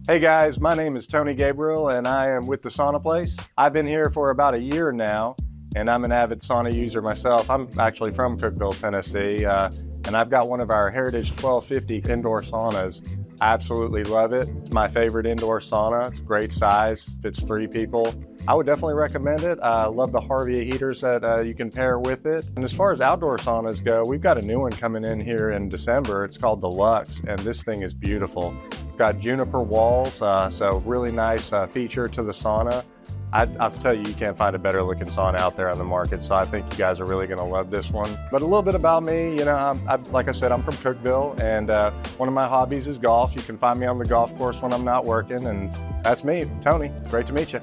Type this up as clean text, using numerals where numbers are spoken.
Hey guys, my name is Tony Gabriel and I am with the Sauna Place. I've been here for about a year now and I'm an avid sauna user myself. I'm actually from Prebuilt, Tennessee, and I've got one of our Heritage 1250 indoor saunas. I absolutely love it. It's my favorite indoor sauna. It's a great size, fits 3 people. I would definitely recommend it. I love the Harvia heaters that you can pair with it. And as far as outdoor saunas go, we've got a new one coming in here in December. It's called the Lux, and this thing is beautiful. It's got juniper walls, so really nice feature to the sauna. I'll tell you, you can't find a better looking sauna out there on the market, so I think you guys are really going to love this one. But a little bit about me, you know, like I said, I'm from Cookeville, and one of my hobbies is golf. You can find me on the golf course when I'm not working, and that's me, Tony. Great to meet you.